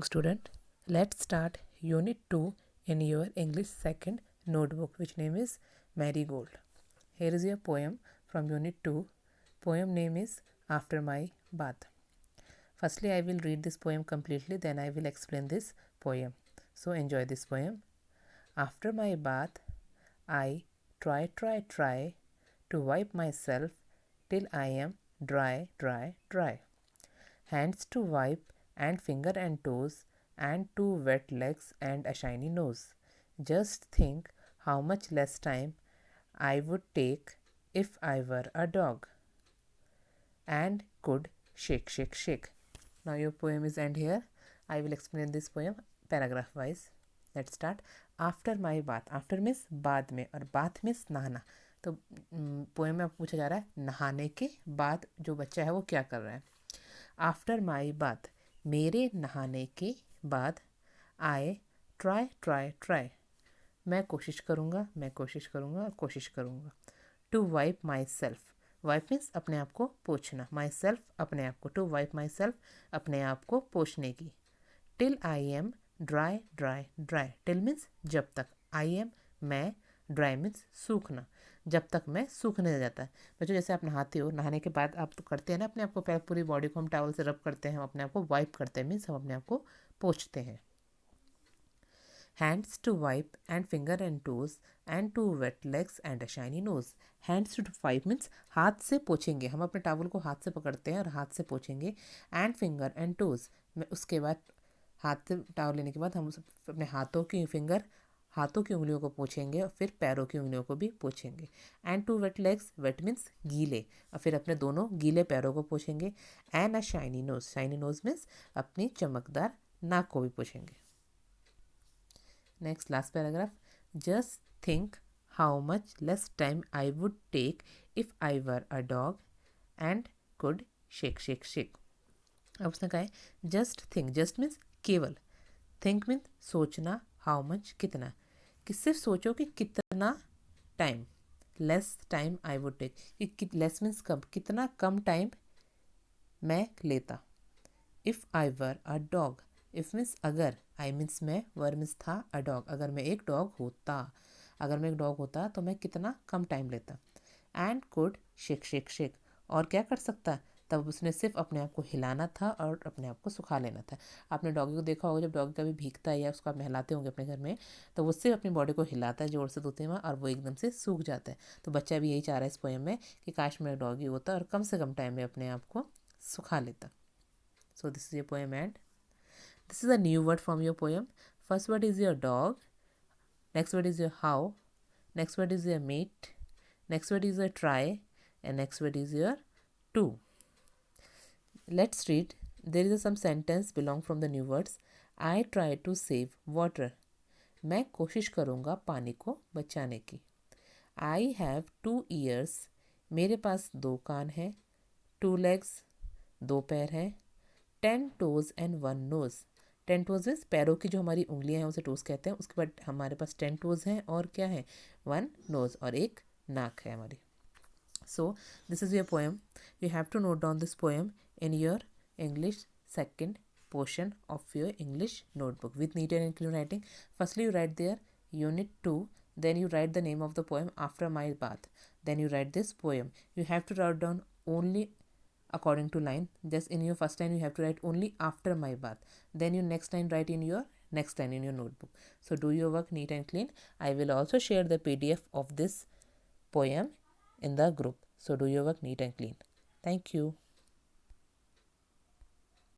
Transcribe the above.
Student, let's start Unit 2 in your English second notebook, which name is Marigold. Here is your poem from Unit 2. Poem name is After My Bath. Firstly, I will read this poem completely, then I will explain this poem. So enjoy this poem. After my bath, I try to wipe myself till I am dry. Hands to wipe and finger and toes, and two wet legs and a shiny nose. Just think how much less time I would take if I were a dog and could shake. Now your poem is end here. I will explain this poem paragraph wise. Let's start. After my bath. After means बाद में, और bath means नहाना. तो poem में पूछा जा रहा है नहाने के बाद जो बच्चा है वो क्या कर रहा है. आफ्टर माई बाथ, मेरे नहाने के बाद. आई ट्राई, मैं कोशिश करूँगा. To wipe myself, wipe means अपने आप को पोंछना, माई सेल्फ अपने आप को, टू वाइप माई सेल्फ अपने आप को पोंछने की. Till I am dry, till means जब तक, आई एम मैं, ड्राई मीन्स सूखना, जब तक मैं सूखने जाता है. बच्चों जैसे आप नहाते हो, नहाने के बाद आप तो करते हैं ना अपने आप को, पूरी बॉडी को हम टॉवल से रब करते हैं, हम अपने आप को वाइप करते हैं, मीन्स हम अपने आप को पोंछते हैं. Hands to wipe and finger and toes and to wet legs and a shiny nose. Hands to wipe means हाथ से पोंछेंगे, हम अपने टॉवल को हाथ से पकड़ते हैं और हाथ से पोंछेंगे. एंड फिंगर एंड टोज, मैं उसके बाद हाथ से टॉवल लेने के बाद हम अपने हाथों की उंगलियों को पोंछेंगे और फिर पैरों की उंगलियों को भी पोंछेंगे. And to wet legs, wet means गीले, और फिर अपने दोनों गीले पैरों को पोंछेंगे. And a shiny nose means अपनी चमकदार नाक को भी पोंछेंगे. Next last paragraph. Just think how much less time I would take if I were a dog and could shake. अब उसने कहा है जस्ट थिंक, जस्ट मीन्स केवल, थिंक मीन्स सोचना, हाउ मच कितना, कि सिर्फ सोचो कि कितना time, less time I would take, कि लेस मीन्स कम, कितना कम टाइम मैं लेता. If I were a dog, if means अगर, आई मीन्स मैं, वर मीन्स था, अ डॉग अगर मैं एक डॉग होता तो मैं कितना कम टाइम लेता. एंड कुड शेक, और क्या कर सकता, तब उसने सिर्फ अपने आप को हिलाना था और अपने आप को सुखा लेना था. आपने डॉगी को देखा होगा, जब डॉगी कभी भीगता है या उसको आप नहलाते होंगे अपने घर में, तो वो सिर्फ अपनी बॉडी को हिलाता है जोर से 2-3 बार और वो एकदम से सूख जाता है. तो बच्चा भी यही चाह रहा है इस पोएम में कि काश मेरा डॉगी होता और कम से कम टाइम में अपने आप को सुखा लेता. So this is your poem and this is a new word from your poem. First word is your dog, next word is your how, next word is your meat, next word is your try, and next word is your to. Let's read. There is some sentence belong from the new words. I try to save water. मैं कोशिश करूँगा पानी को बचाने की. I have 2 ears. मेरे पास 2 कान हैं. 2 legs, 2 पैर हैं. 10 toes and 1 nose. 10 toes is पैरों की जो हमारी उंगलियां हैं उसे टोज कहते हैं. उसके बाद हमारे पास 10 toes हैं और क्या है, 1 nose और एक नाक है हमारी. So this is your poem. You have to note down this poem in your English second portion of your English notebook with neat and clean writing. Firstly, you write there Unit 2. Then you write the name of the poem After My Bath. Then you write this poem. You have to write down only according to line. Just in your first line you have to write only after my bath. Then your next line write in your next line in your notebook. So do your work neat and clean. I will also share the PDF of this poem in the group. So do your work neat and clean. Thank you.